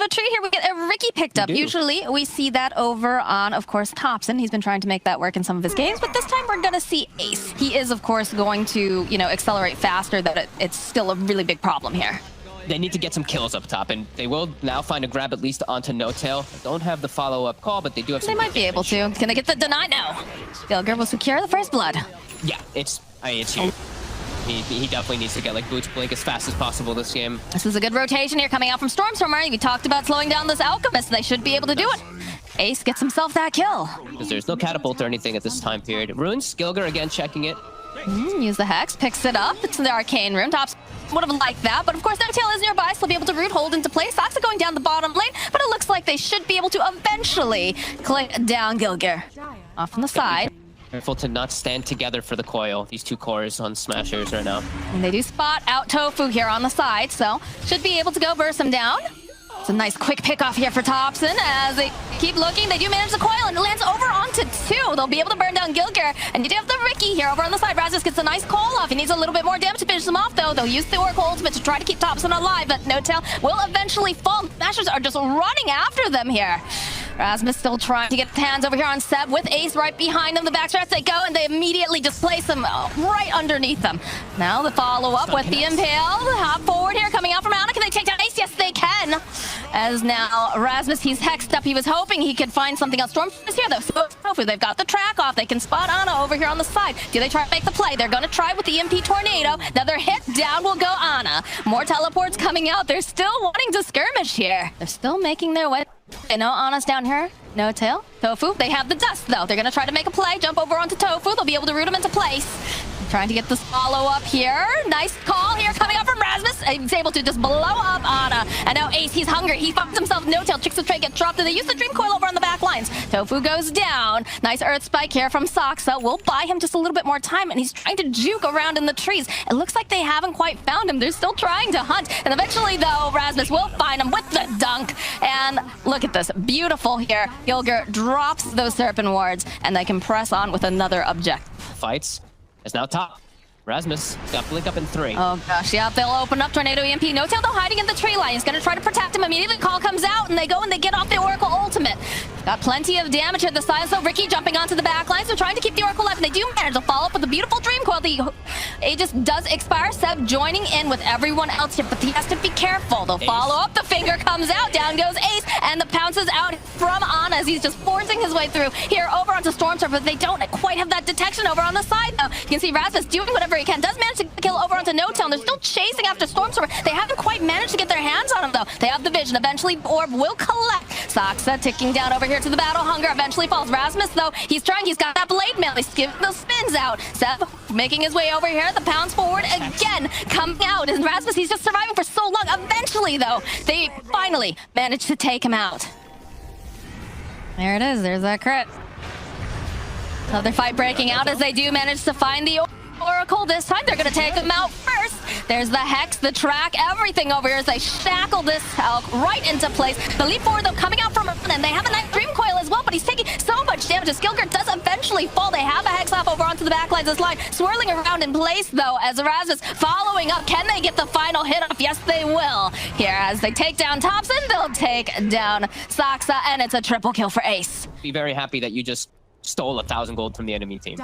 of a tree here. We get a Ricky picked up. Usually we see that over on, of course, Thompson. He's been trying to make that work in some of his games, but this time we're going to see Ace. He is, of course, going to, you know, accelerate faster. That it's still a really big problem here. They need to get some kills up top, and they will now find a grab at least onto No Tail. Don't have the follow-up call, but they do have some. They might be able to. Can they get the deny? No. Hellbear will secure the first blood. Yeah, it's huge. He definitely needs to get like boots blink as fast as possible this game. This is a good rotation here coming out from Stormstormer. We talked about slowing down this Alchemist. They should be able to do it. Ace gets himself that kill. Because there's no catapult or anything at this time period. Runes, Gilger again checking it. Use the Hex, picks it up. It's the Arcane Rune. Tops would have liked that, but of course No Tail is nearby, so they'll be able to root hold into place. Soxa going down the bottom lane, but it looks like they should be able to eventually click down Gilger. Off on the side. Careful to not stand together for the coil. These two cores on Smashers right now. And they do spot out Tofu here on the side, so should be able to go burst him down. It's a nice quick pick off here for Thompson as they keep looking. They do manage the coil and it lands over onto two. They'll be able to burn down Gilger. And you do have the Ricky here over on the side. Razmus gets a nice call off. He needs a little bit more damage to finish him off though. They'll use the Oracle Ultimate to try to keep Thompson alive, but No Tail will eventually fall. Smashers are just running after them here. Rasmus still trying to get his hands over here on Seb with Ace right behind them. The backstrats they go and they immediately just place him right underneath them. Now the follow-up with the Impale. Hop forward here coming out from Anna. Can they take down Ace? Yes, they can. As now Rasmus, he's hexed up. He was hoping he could find something else. Storm is here though. So hopefully they've got the track off. They can spot Anna over here on the side. Do they try to make the play? They're going to try with the MP Tornado. Another hit down will go Anna. More teleports coming out. They're still wanting to skirmish here. They're still making their way. They know Anna's down here. No Tail. Tofu. They have the dust, though. They're going to try to make a play. Jump over onto Tofu. They'll be able to root him into place. Trying to get this follow-up here. Nice call here coming up from Rasmus. He's able to just blow up Anna. And now Ace, he's hungry. He finds himself No Tail. Tricks the trade, gets dropped, and they use the Dream Coil over on the back lines. Tofu goes down. Nice Earth Spike here from Soxa. We'll buy him just a little bit more time, and he's trying to juke around in the trees. It looks like they haven't quite found him. They're still trying to hunt. And eventually, though, Rasmus will find him with the dunk. And look at this. Beautiful here. Gilger drops those Serpent Wards, and they can press on with another objective. Fights is now top. Rasmus got blink up in 3. Oh gosh, yeah, they'll open up Tornado EMP. No Tail though hiding in the tree line. He's gonna try to protect him immediately. Call comes out and they go and they get off the Oracle Ultimate. Got plenty of damage here. The side, so Ricky jumping onto the back line. So trying to keep the Oracle alive, and they do manage to follow up with a beautiful Dream Coil. The Aegis does expire. Seb joining in with everyone else here, but he has to be careful. They'll follow up. The finger comes out. Down goes Ace, and the pounces out from Anna as he's just forcing his way through here over onto Stormstorm, but they don't quite have that detection over on the side though. You can see Rasmus doing whatever he can. Does manage to kill over onto No Tail. They're still chasing after Stormstorm. They haven't quite managed to get their hands on him though. They have the vision. Eventually, Orb will collect. Soxa ticking down over here to the battle hunger. Eventually falls. Rasmus though, he's trying. He's got that blade mail. He's giving the spins out. Seb making his way over here. The pounds forward again coming out. And Rasmus, he's just surviving for so long. Eventually though, they finally managed to take him out. There it is. There's that crit. Another fight breaking out as they do manage to find the Oracle. This time they're going to take them out first. There's the Hex, the track, everything over here as they shackle this Elk right into place. The leap forward though coming out from and they have a nice Dream Coil as well, but he's taking so much damage as Gilger does eventually fall. They have a Hex off over onto the back lines of this line, swirling around in place though as Erasmus following up. Can they get the final hit off? Yes, they will. Here as they take down Thompson, they'll take down Soxa, and it's a triple kill for Ace. Be very happy that you just stole 1,000 gold from the enemy team.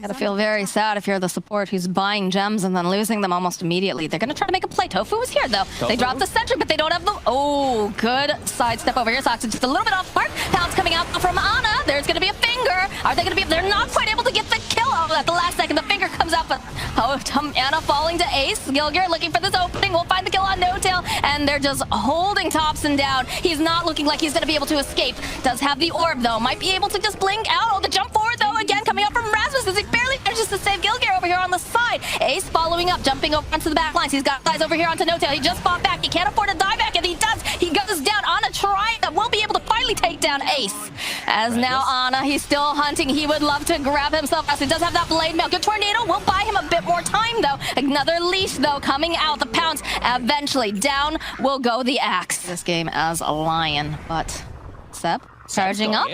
Gotta feel very sad if you're the support who's buying gems and then losing them almost immediately. They're gonna try to make a play. Tofu was here though. Tofu. They dropped the sentry, but they don't have the... Oh, good sidestep over here. Soxa just a little bit off mark. Pounce coming out from Anna. There's gonna be a finger. Are they gonna be... They're not quite able to get the kill off at the last second. The finger comes out, but... Oh, Anna falling to Ace. Gilger looking for this opening. We'll find the kill on No Tail, and they're just holding Thompson down. He's not looking like he's gonna be able to escape. Does have the orb though. Might be able to just blink out. Oh, the jump forward though again coming up from Rasmus as he barely manages to save Gilger over here on the side. Ace following up, jumping over onto the back lines. He's got guys over here onto No Tail. He just fought back. He can't afford to die back, and he does. He goes down. Anna trying that will be able to finally take down Ace. As now Anna, he's still hunting. He would love to grab himself as he does have that blade mail. Good tornado will buy him a bit more time though. Another leash though coming out. The pounce eventually down will go the axe. This game as a lion, but Seb charging up.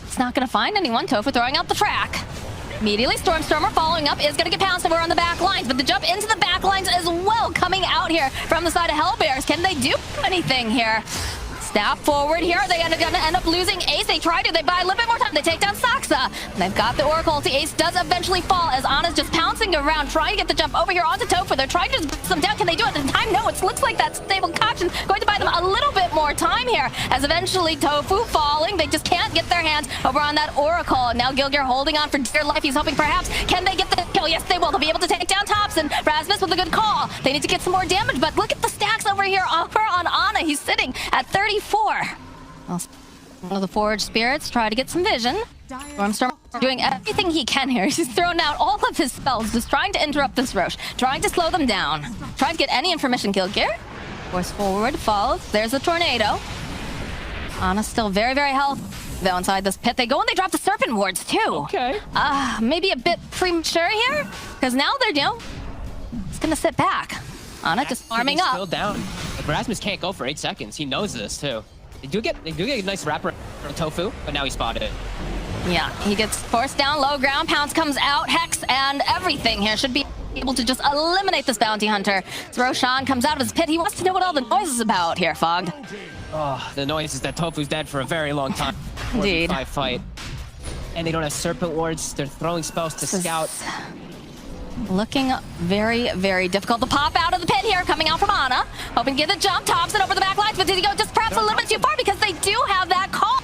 It's not going to find anyone. Tofu throwing out the track. Immediately, Stormer following up is going to get pounced over on the back lines, but the jump into the back lines as well coming out here from the side of HELLBEARs. Can they do anything here? Snap forward here. They're going to end up losing Ace. They try to. They buy a little bit more time. They take down Saksa. They've got the Oracle. The Ace does eventually fall as Ana's just pouncing around, trying to get the jump over here onto Tofu. They're trying to just bust them down. Can they do it at the time? No, it looks like that stable concoction going to buy them a little bit more time here as eventually Tofu falling. They just can't get their hands over on that Oracle. Now Gilgear holding on for dear life. He's hoping perhaps, can they get the kill? Yes, they will. They'll be able to take down Thompson. Rasmus with a good call. They need to get some more damage, but look at the stacks over here on Ana. He's sitting at 34. One of the Forged Spirits try to get some vision. Storm doing everything he can here. He's thrown out all of his spells, just trying to interrupt this Roche, trying to slow them down, trying to get any information. Gilgear force forward, falls. There's a tornado. Ana's still very, very healthy though inside this pit. They go and they drop the Serpent Wards too. Okay. Maybe a bit premature here, because now they're, it's gonna sit back. Ana just farming up. Still down. Rasmus can't go for 8 seconds. He knows this too. They do get a nice wrapper from Tofu, but now he spotted it. Yeah, he gets forced down low ground. Pounce comes out. Hex and everything here should be able to just eliminate this bounty hunter. So Roshan comes out of his pit. He wants to know what all the noise is about here, Fogged. Oh, the noise is that Tofu's dead for a very long time. Indeed. 4v5 fight. And they don't have Serpent Wards. They're throwing spells to scout. Looking very, very difficult to pop out of the pit here, coming out from Ana. Hoping to get the jump, Thompson over the back lines, but did he go just perhaps a little bit too far because they do have that call.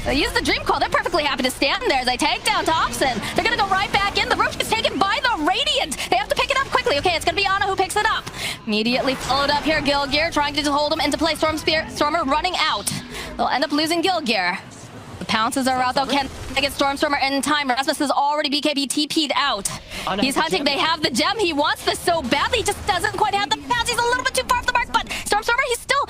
They use the Dream Call. They're perfectly happy to stand there as they take down Thompson. They're going to go right back in. The Roche is taken by the Radiant. They have to pick it up quickly. Okay, it's going to be Ana who picks it up. Immediately followed up here, Gilgear trying to just hold him into play. Stormer running out. They'll end up losing Gilgear. The pounces are out though. Can they get Stormer in time? Rasmus is already BKB TP'd out. He's hunting. They have the gem. He wants this so badly. He just doesn't quite have the pounce. He's a little bit too far off the mark, but Stormer,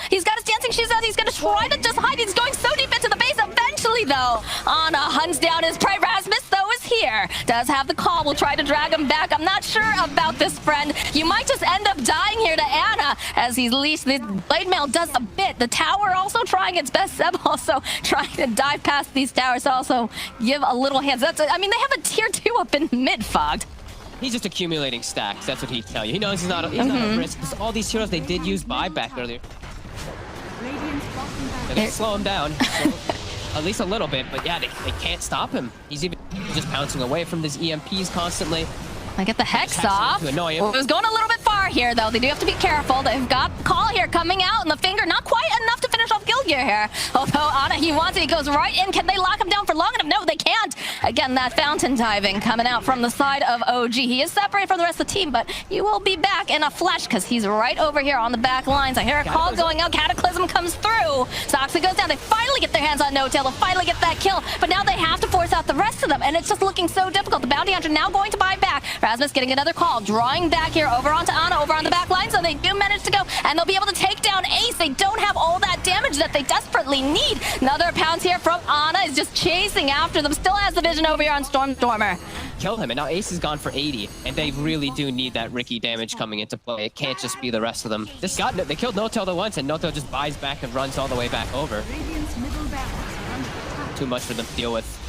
he's got his dancing shoes out. He's going to try to just hide. He's going so deep into the base. Eventually though, Ana hunts down his prey. Rasmus though is here. Does have the call. We'll try to drag him back. I'm not sure about this, friend. You might just end up dying here to Ana as he's leashed. The Blade Mail does a bit. The tower also trying its best. Seb also trying to dive past these towers to also give a little hands. I mean, they have a tier 2 up in mid, Fogged. He's just accumulating stacks. That's what he'd tell you. He knows he's not a risk. All these heroes, they did use buyback earlier. They're gonna slow him down. At least a little bit, but yeah, they can't stop him. He's even just pouncing away from these EMPs constantly. I get the Hex off. To annoy him. It was going a little bit far here, though. They do have to be careful. They've got the call here coming out, and the finger not quite enough to finish off Gilgear here. Although Ana, he wants it. He goes right in. Can they lock him down for long enough? No, they can't. Again, that fountain diving coming out from the side of OG. He is separated from the rest of the team, but he will be back in a flash because he's right over here on the back lines. I hear a call going out. Cataclysm comes through. Saksa goes down. They finally get their hands on No-Tail. They'll finally get that kill, but now they have to force out the rest of them, and it's just looking so difficult. The bounty hunter now going to buy back. Rasmus getting another call, drawing back here over onto Ana, over on the back line, so they do manage to go, and they'll be able to take down Ace. They don't have all that damage that they desperately need. Another pounce here from Ana is just chasing after them, still has the vision over here on Stormer. Killed him, and now Ace is gone for 80, and they really do need that Ricky damage coming into play. It can't just be the rest of them. They killed No-Tail the once, and No-Tail just buys back and runs all the way back over. Too much for them to deal with.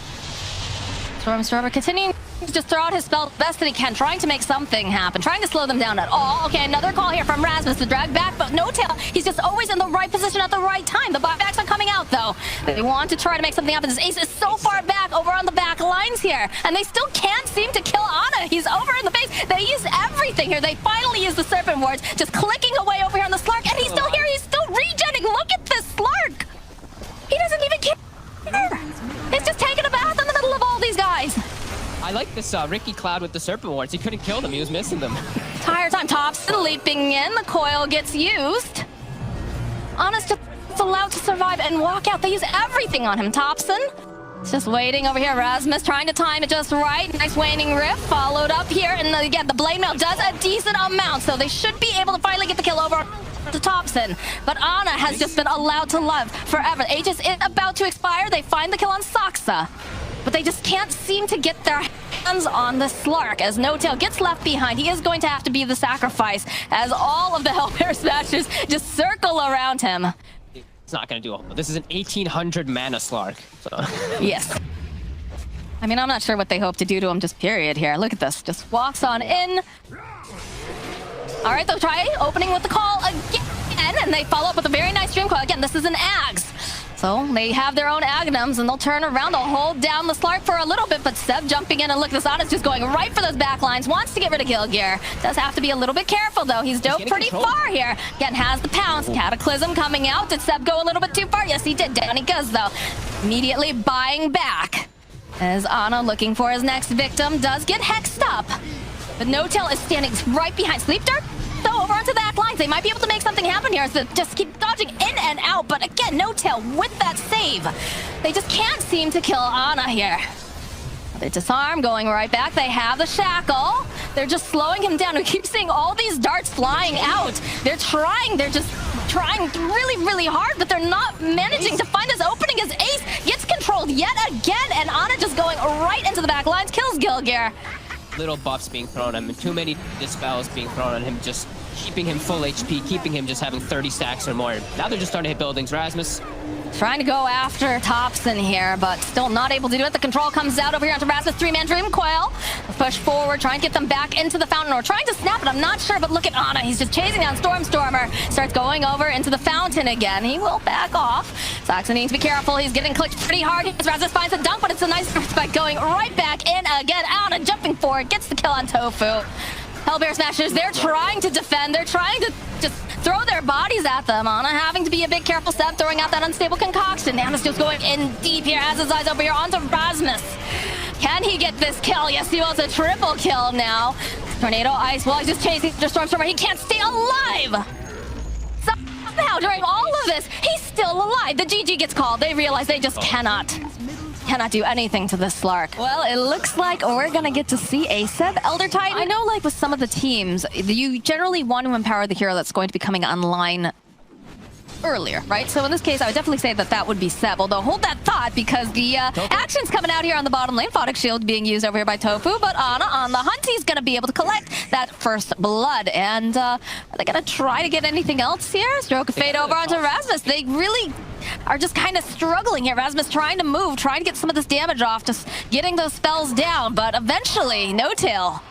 Stormer continuing to just throw out his spell the best that he can, trying to make something happen, trying to slow them down at all. Okay, another call here from Rasmus to drag back, but No-Tail, he's just always in the right position at the right time. The buybacks are coming out, though. They want to try to make something happen. This Ace is so far back over on the back lines here, and they still can't seem to kill Ana. He's over in the base. They use everything here. They finally use the Serpent Wards, just clicking away over here on the Slark, and he's still here. He's still regenning. Look at this Slark. He doesn't even care. He's just taking a bath in the middle of all these guys. I like this Ricky Cloud with the Serpent Wards. He couldn't kill them. He was missing them. Entire time, Thompson leaping in. The coil gets used. Ana's just allowed to survive and walk out. They use everything on him, Thompson. It's just waiting over here. Rasmus trying to time it just right. Nice waning rift followed up here. And again, the Blade Mail does a decent amount, so they should be able to finally get the kill over to Thompson. But Ana has just been allowed to live forever. Aegis is about to expire. They find the kill on Saksa, but they just can't seem to get their hands on the Slark as No-Tail gets left behind. He is going to have to be the sacrifice as all of the Hellbear Smashers just circle around him. It's not going to do a whole. This is an 1800 mana Slark. So. Yes. I mean, I'm not sure what they hope to do to him, just period here. Look at this. Just walks on in. All right, they'll try opening with the call again, and they follow up with a very nice Dream Coil. Again, this is an Ags. So they have their own Agnums, and they'll turn around. They'll hold down the Slark for a little bit, but Seb jumping in, and look, this Ana's just going right for those back lines. Wants to get rid of Hellvear. Does have to be a little bit careful, though. He's dove pretty far here. Again, has the pounce. Cataclysm coming out. Did Seb go a little bit too far? Yes, he did. Down he goes, though. Immediately buying back. As Ana looking for his next victim. Does get hexed up. But No-Tail is standing right behind Sleep Dart. So over onto the back lines, they might be able to make something happen here. So just keep dodging in and out. But again, No-Tail with that save. They just can't seem to kill Ana here. They disarm, going right back. They have the shackle. They're just slowing him down. We keep seeing all these darts flying out. They're just trying really, really hard, but they're not managing to find this opening as Ace gets controlled yet again. And Ana just going right into the back lines, kills Hellvear. Little buffs being thrown at him, and too many dispels being thrown on him, just keeping him full HP, keeping him just having 30 stacks or more. Now they're just starting to hit buildings. Rasmus trying to go after Thompson here, but still not able to do it. The control comes out over here onto Rasmus. 3-man Dream Coil. Push forward, trying to get them back into the fountain, or trying to snap it. I'm not sure, but look at Ana. He's just chasing down Stormer. Starts going over into the fountain again. He will back off. Saxon needs to be careful. He's getting clicked pretty hard. Rasmus finds a dunk, but it's a nice respect going right back in again. Ana jumping forward, gets the kill on Tofu. Hellbear Smashers, they're trying to defend. They're trying to just throw their bodies at them. Ana having to be a bit careful. Seb throwing out that unstable concoction. Ana's just going in deep here. Has his eyes over here onto Rasmus. Can he get this kill? Yes, he wants a triple kill now. Tornado Ice, while he's just chasing the Stormer. He can't stay alive. Somehow, during all of this, he's still alive. The GG gets called. They realize they just cannot do anything to this Slark. Well, it looks like we're gonna get to see a Seb Elder Titan. I know, like, with some of the teams, you generally want to empower the hero that's going to be coming online earlier, right? So in this case, I would definitely say that that would be Seb, although hold that thought, because the action's coming out here on the bottom lane. Photic Shield being used over here by Tofu, but Ana on the hunt, he's gonna be able to collect that first blood. And are they gonna try to get anything else here? Stroke of Fate over onto Rasmus. They really are just kind of struggling here. Rasmus trying to move, trying to get some of this damage off, just getting those spells down, but eventually, No-Tail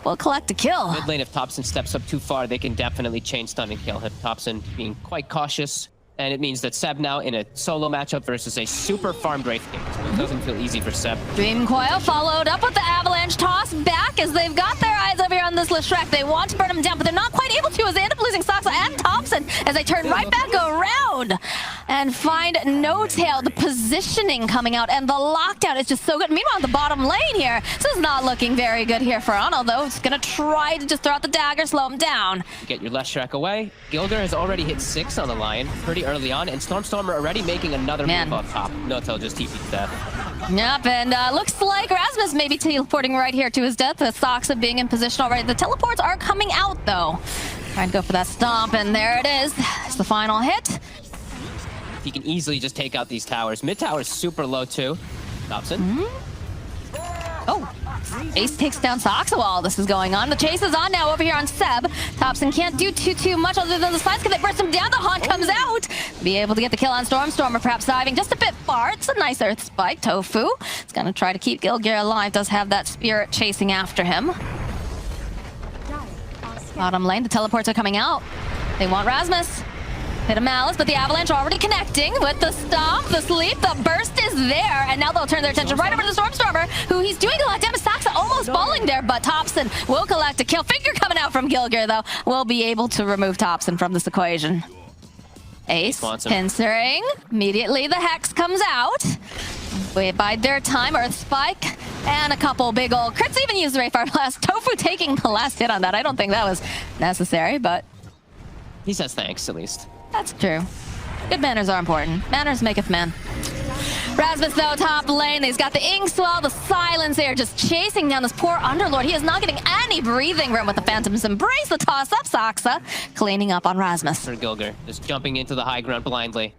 will collect a kill. Mid lane, if Thompson steps up too far, they can definitely chain stun and kill him. Thompson being quite cautious, and it means that Seb now in a solo matchup versus a super farmed Wraith King. So it doesn't feel easy for Seb. Dream Coil followed up with the Avalanche toss back as they've got their eyes over here on this Leshrac. They want to burn him down, but they're not quite able to as they end up losing Soxa and Thompson as they turn right back around and find No-Tail. The positioning coming out and the lockdown is just so good. Meanwhile, the bottom lane here, this is not looking very good here for Ana, though. It's going to try to just throw out the dagger, slow him down. Get your Leshrac away. Gilder has already hit 6 on the Lion pretty early on, and Stormer already making another move up top. No-Tail just TP'd death. Yep, and looks like Rasmus may be teleporting right here to his death. The Soxa being in position already. The teleports are coming out, though. Trying to go for that stomp, and there it is. It's the final hit. He can easily just take out these towers. Mid tower's super low, too. Thompson. Oh, Ace takes down Soxa while this is going on. The chase is on now over here on Seb. Thompson can't do too much other than the slides. Can they burst him down? The Haunt comes out. Be able to get the kill on Stormer perhaps diving just a bit far. It's a nice Earth Spike. Tofu is going to try to keep Hellvear alive. Does have that spirit chasing after him. Bottom lane, the teleports are coming out. They want Rasmus. Hit a Malice, but the Avalanche already connecting with the stomp, the sleep, the burst is there, and now they'll turn their attention right over to the Stormer, who he's doing a lot of damage. Saxa almost falling there, but Thompson will collect a kill. Finger coming out from Hellvear, though, will be able to remove Thompson from this equation. Ace, pincering. Immediately, the Hex comes out. We bide their time, Earth Spike, and a couple big old crits. Even use the Rayfire Blast. Tofu taking the last hit on that. I don't think that was necessary, but he says thanks, at least. That's true. Good manners are important. Manners maketh man. Rasmus, though, top lane. He's got the Inkswell, the Silence there, just chasing down this poor Underlord. He is not getting any breathing room with the Phantom's Embrace. The toss-up, Soxa cleaning up on Rasmus. For Gilger, just jumping into the high ground blindly.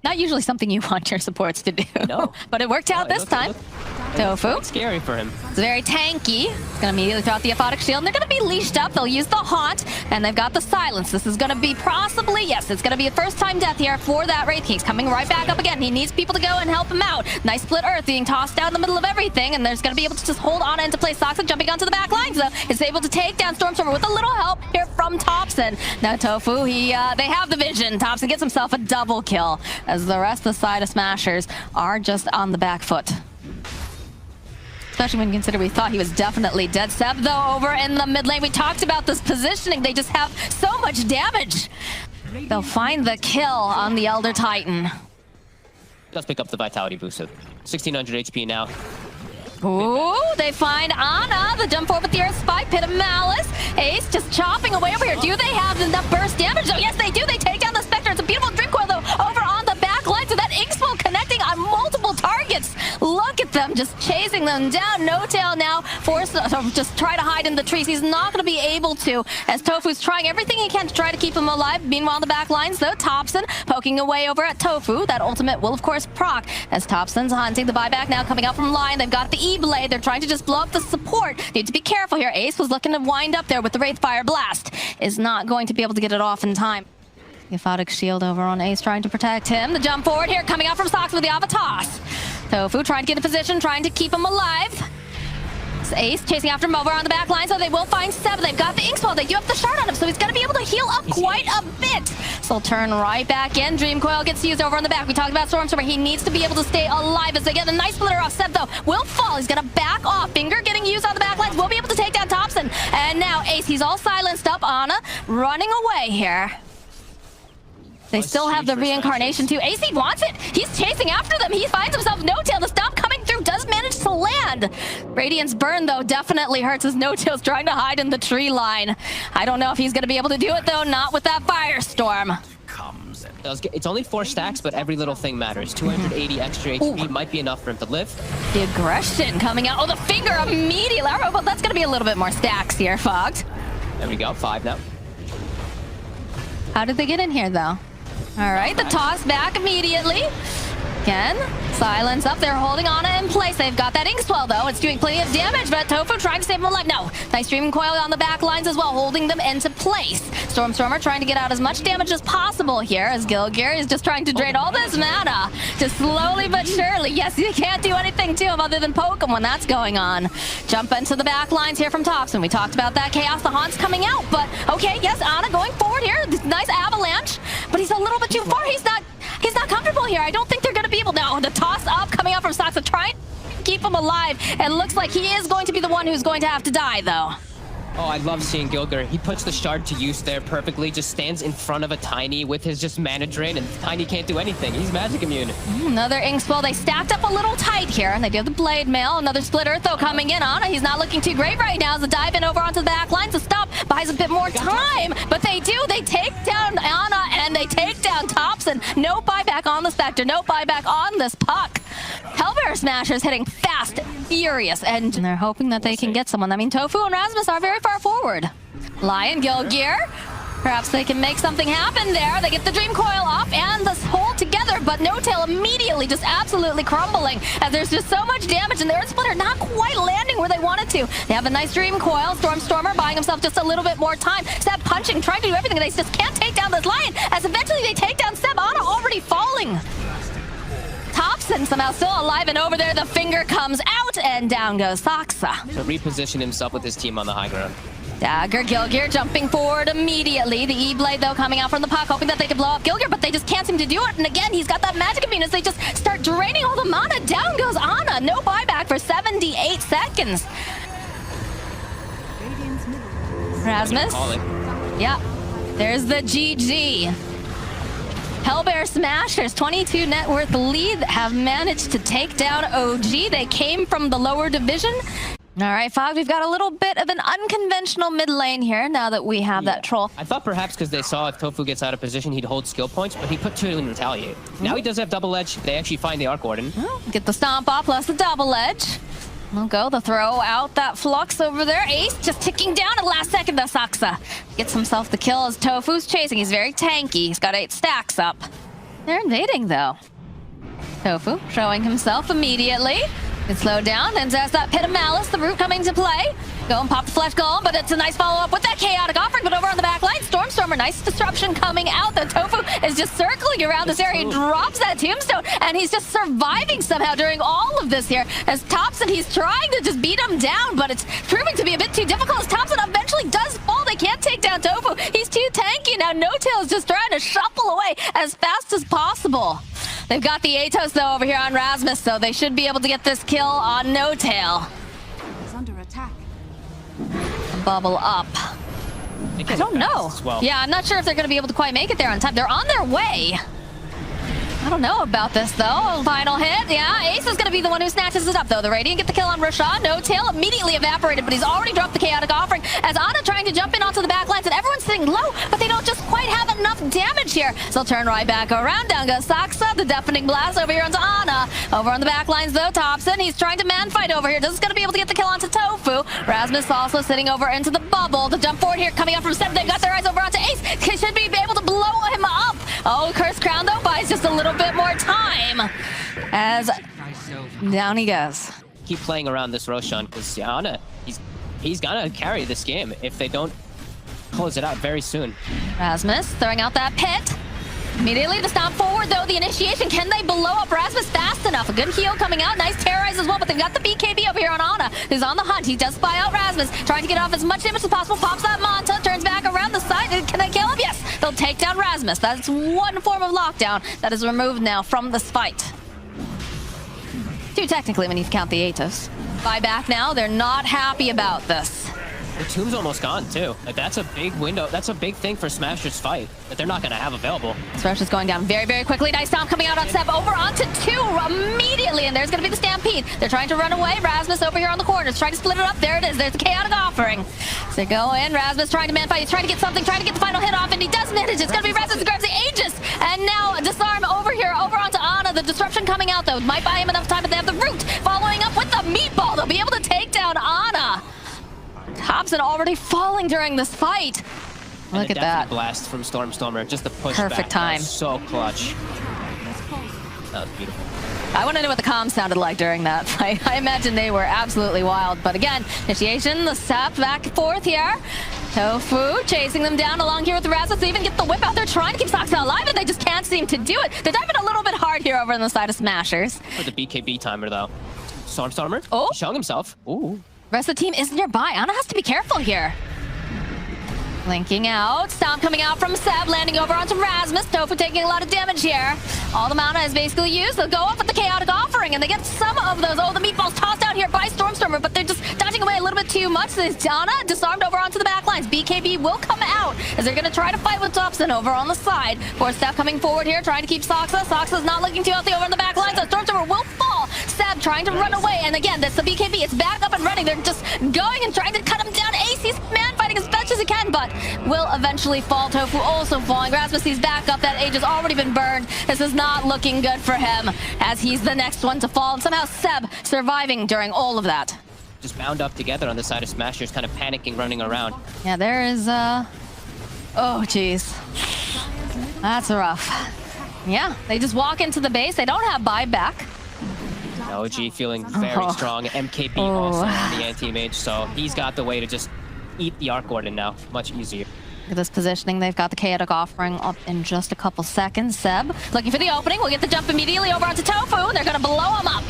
Not usually something you want your supports to do. No. But it worked out this time. Tofu. Quite scary for him. It's very tanky. It's gonna immediately throw out the aphotic shield, and they're gonna be leashed up. They'll use the haunt, and they've got the silence. This is gonna be possibly, yes, it's gonna be a first-time death here for that Wraith King. He's coming right back up again. He needs people to go and help him out. Nice split earth being tossed down in the middle of everything, and there's gonna be able to just hold on into place. Soxa jumping onto the back lines, though, is able to take down Stormstormer with a little help here from Thompson. Now Tofu, they have the vision. Thompson gets himself a double kill, as the rest of the side of Smashers are just on the back foot. Especially when you consider we thought he was definitely dead. Seb, though, over in the mid lane, we talked about this positioning. They just have so much damage. They'll find the kill on the Elder Titan. Does pick up the vitality boost of 1600 HP now. Ooh, they find Ana. The jump forward with the Earth Spike, Pit of Malice. Ace just chopping away over here. Do they have enough burst damage? Oh, yes, they do. They take down the Spectre. It's a beautiful Dream Coil, though, over on the back line. So that Inkspool connecting on multiple targets. Look at them just chasing them down. No Tail now forced to just try to hide in the trees. He's not going to be able to, as Tofu's trying everything he can to try to keep him alive. Meanwhile, the back lines, though, Thompson poking away over at Tofu. That ultimate will, of course, proc, as Thompson's hunting the buyback now coming out from line. They've got the E-Blade. They're trying to just blow up the support. Need to be careful here. Ace was looking to wind up there with the Wraithfire Blast. Is not going to be able to get it off in time. The aphotic shield over on Ace trying to protect him. The jump forward here coming out from Sox with the Ava toss. Tofu trying to get in position, trying to keep him alive. It's Ace chasing after him over on the back line, so they will find Seb. They've got the Inkswell. They do have the shard on him, so he's going to be able to heal up quite a bit. So he'll turn right back in. Dream Coil gets used over on the back. We talked about Stormstormer. He needs to be able to stay alive as they get a nice splitter off. Seb, though, will fall. He's going to back off. Finger getting used on the back lines. Will be able to take down Thompson. And now Ace, he's all silenced up. Ana running away here. They still have the reincarnation too. AC wants it. He's chasing after them. He finds himself No-Tail. The stomp coming through does manage to land. Radiant's burn, though, definitely hurts as No-Tail's trying to hide in the tree line. I don't know if he's going to be able to do it, though. Not with that Firestorm. It's only 4 stacks, but every little thing matters. 280 extra HP might be enough for him to live. The aggression coming out. Oh, the finger immediately. Well, that's going to be a little bit more stacks here, Fogged. There we go. 5 now. How did they get in here, though? All right, the toss back immediately. Again, silence up. They're holding Ana in place. They've got that Inkswell, though. It's doing plenty of damage, but Tofu trying to save him alive. No, nice Dreaming Coil on the back lines as well, holding them into place. Stormstormer trying to get out as much damage as possible here, as Gilgear is just trying to drain all this mana. Just slowly but surely. Yes, you can't do anything to him other than poke him when that's going on. Jump into the back lines here from Thompson. We talked about that Chaos. The Haunt's coming out, but okay, yes, Ana going forward here. This nice avalanche, but he's a little bit too far. He's not comfortable here. I don't think they're going to be able to. The toss up coming out from Soxa, trying to keep him alive. And looks like he is going to be the one who's going to have to die, though. Oh, I love seeing Gilgear. He puts the shard to use there perfectly. Just stands in front of a Tiny with his just mana drain, and Tiny can't do anything. He's magic immune. Another Inkswell. They stacked up a little tight here, and they do have the Blade Mail. Another Split Earth, though, coming in on it. He's not looking too great right now as the dive in over onto the back lines. The stop buys a bit more time, but they do. They take down Ana, and they take down Thompson. No buyback on the Spectre. No buyback on this puck. Hellbear Smashers hitting fast, furious, and they're hoping that they can get someone. I mean, Tofu and Rasmus are very far forward. Lion, Gilgear, perhaps they can make something happen there. They get the Dream Coil off and this hold together, but No-Tail immediately just absolutely crumbling as there's just so much damage, and the Earth Splitter not quite landing where they wanted to. They have a nice Dream Coil. Stormstormer buying himself just a little bit more time. Seb punching, trying to do everything. They just can't take down this Lion, as eventually they take down Seb. Ana already falling. Thompson somehow still alive, and over there the finger comes out, and down goes Soxa. To reposition himself with his team on the high ground. Dagger, Gilgear jumping forward immediately. The E-Blade, though, coming out from the puck, hoping that they can blow up Gilgear, but they just can't seem to do it. And again, he's got that magic immunity. They just start draining all the mana. Down goes Ana. No buyback for 78 seconds. Rasmus. Yeah. There's the GG. Hellbear Smashers, 22 net worth lead, have managed to take down OG. They came from the lower division. All right, Fogg, we've got a little bit of an unconventional mid lane here now that we have that troll. I thought perhaps because they saw if Tofu gets out of position, he'd hold skill points, but he put 2 in retaliate. Now he does have double edge. They actually find the Arc Warden. Get the stomp off plus the double edge. We'll go the throw out that flux over there. Ace just ticking down at the last second. The Soxa gets himself the kill as Tofu's chasing. He's very tanky. He's got 8 stacks up. They're invading, though. Tofu showing himself immediately. It's slowed down, and there's that Pit of Malice, the root coming to play. Go and pop the Flesh Golem, but it's a nice follow-up with that Chaotic Offering, but over on the back line, Stormstormer, nice disruption coming out. The Tofu is just circling around this area. He drops that Tombstone, and he's just surviving somehow during all of this here. As Thompson, he's trying to just beat him down, but it's proving to be a bit too difficult as Thompson eventually does fall. They can't take down Tofu. He's too tanky. Now No-Tail is just trying to shuffle away as fast as possible. They've got the Atos, though, over here on Rasmus, so they should be able to get this kill on No-Tail. He's under attack. Bubble up. I don't know. Well. Yeah, I'm not sure if they're going to be able to quite make it there on time. They're on their way. I don't know about this, though. Final hit. Yeah, Ace is going to be the one who snatches it up, though. The Radiant get the kill on Roshan. No-Tail immediately evaporated, but he's already dropped the Chaotic Offering. As Ana trying to jump in onto the back lines, and everyone's sitting low, but they don't just quite have enough damage here. So they'll turn right back around. Down goes Saksa. The Deafening Blast over here onto Ana. Over on the back lines, though, Thompson. He's trying to man-fight over here. Just going to be able to get the kill onto Tofu. Rasmus also sitting over into the bubble. The jump forward here coming up from 7. They've got their eyes over onto Ace. They should be able to blow him up. Oh, Curse Crown, though, buys just a little bit more time. As down he goes. Keep playing around this Roshan, because Ana, he's gonna carry this game if they don't close it out very soon. Rasmus throwing out that pit. Immediately the stomp forward, though, the initiation. Can they blow up Rasmus fast enough? A good heal coming out. Nice terrorize as well, but they've got the BKB over here on Ana, who's on the hunt. He does spy out Rasmus, trying to get off as much damage as possible. Pops that Manta, turns back around the side. Can they kill him? Yes. They'll take down Rasmus. That's one form of lockdown that is removed now from this fight. 2 technically when you count the Atos. Buyback now. They're not happy about this. The Tomb's almost gone, too. Like, that's a big window. That's a big thing for Smasher's fight that they're not going to have available. Smash is going down very, very quickly. Nice stomp coming out on Seb. Over onto 2 immediately, and there's going to be the Stampede. They're trying to run away. Rasmus over here on the corners, trying to split it up. There it is. There's the Chaotic Offering. So they go in. Rasmus trying to man-fight. He's trying to get something, trying to get the final hit off, and he does manage. It's going to be Rasmus who grabs the Aegis. And now Disarm over here, over onto Ana. The disruption coming out, though. Might buy him enough time, but they have the root following up with the meatball. They'll be able to take down Ana. Thompson already falling during this fight. Look at that. Blast from Stormstormer. Just the push Perfect back. time. So clutch. That was beautiful. I want to know what the comms sounded like during that fight. I imagine they were absolutely wild. But again, initiation, the sap back and forth here. Tofu chasing them down along here with the Rasmus. They even get the whip out there trying to keep Saksa alive, and they just can't seem to do it. They're diving a little bit hard here over on the side of Smashers. For the BKB timer, though. Stormstormer. Oh. He's showing himself. Ooh. Rest of the team is nearby. Ana has to be careful here. Linking out. Stomp coming out from Seb, landing over onto Rasmus. Tofu taking a lot of damage here. All the mana is basically used. They'll go up with the Chaotic Offering, and they get some of those. Oh, the meatballs tossed out here by Stormstormer, but they're just dodging away a little bit too much. Ana disarmed over onto the back lines. BKB will come out as they're going to try to fight with Thompson over on the side. Force Staff coming forward here, trying to keep Saksa. Saksa's not looking too healthy over on the back lines. So Stormstormer will fall. Seb trying to run away, and again, that's the BKB. It's back up and running. They're just going and trying to cut him down. Ace, he's man-fighting as best as he can, but will eventually fall. Tofu also falling. Rasmus, he's back up. That age has already been burned. This is not looking good for him, as he's the next one to fall. And somehow Seb surviving during all of that. Just bound up together on the side of Smashers, kind of panicking, running around. Yeah, there is, oh, jeez. That's rough. Yeah, they just walk into the base. They don't have buyback. OG feeling very strong. MKB also on the anti-mage, so he's got the way to just eat the Arc Warden now. Much easier. Look at this positioning. They've got the Chaotic Offering up in just a couple seconds. Seb looking for the opening. We'll get the jump immediately over onto Tofu. They're going to blow him up.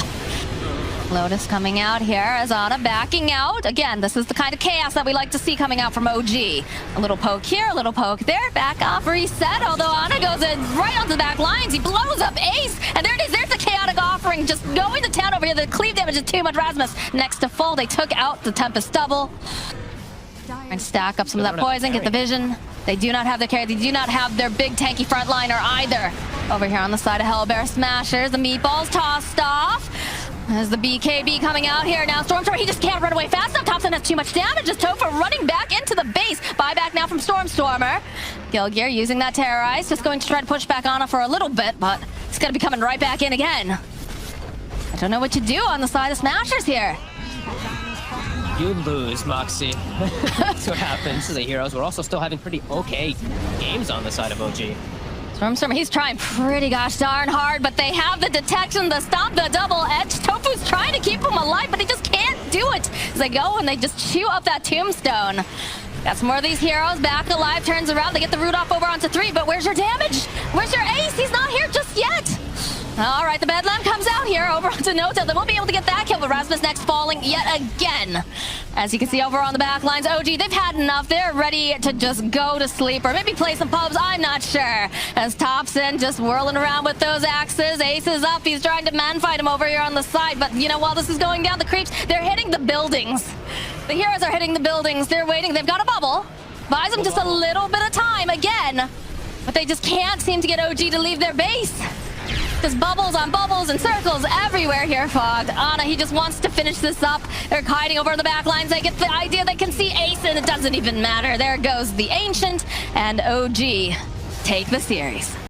Lotus coming out here as Ana backing out. Again, this is the kind of chaos that we like to see coming out from OG. A little poke here, a little poke there. Back off, reset. Although Ana goes in right onto the back lines. He blows up Ace. And there it is. There's the Chaotic Offering just going to town over here. The cleave damage is too much. Rasmus next to full. They took out the Tempest double. And stack up some of that poison, get the vision. They do not have their carry. They do not have their big tanky frontliner either. Over here on the side of Hellbear Smashers, the meatballs tossed off. There's the BKB coming out here. Now Stormstormer, he just can't run away fast enough. Thompson has too much damage. As Tofu running back into the base. Buyback now from Stormstormer. Hellvear using that Terrorize. Just going to try to push back Ana for a little bit, but it's going to be coming right back in again. I don't know what to do on the side of Smashers here. You lose, Moxie. That's what happens to the heroes. We're also still having pretty okay games on the side of OG. Stormstorm, he's trying pretty gosh darn hard, but they have the detection to stop the double edge. Tofu's trying to keep him alive, but he just can't do it. As they go and they just chew up that tombstone. Got some more of these heroes back alive, turns around, they get the root off over onto 3, but where's your damage? Where's your ace? He's not here just yet. All right, the Bedlam comes out here over onto Nota. They won't be able to get that kill, but Rasmus next falling yet again. As you can see over on the back lines, OG, they've had enough. They're ready to just go to sleep or maybe play some pubs. I'm not sure. As Thompson just whirling around with those axes. Ace is up. He's trying to man fight him over here on the side. But, you know, while this is going down, the creeps, they're hitting the buildings. The heroes are hitting the buildings. They're waiting. They've got a bubble. Buys them just a little bit of time again. But they just can't seem to get OG to leave their base. Just bubbles on bubbles and circles everywhere here, Fogged. Ana, he just wants to finish this up. They're hiding over the back lines. They get the idea they can see Ace, and it doesn't even matter. There goes the Ancient, and OG take the series.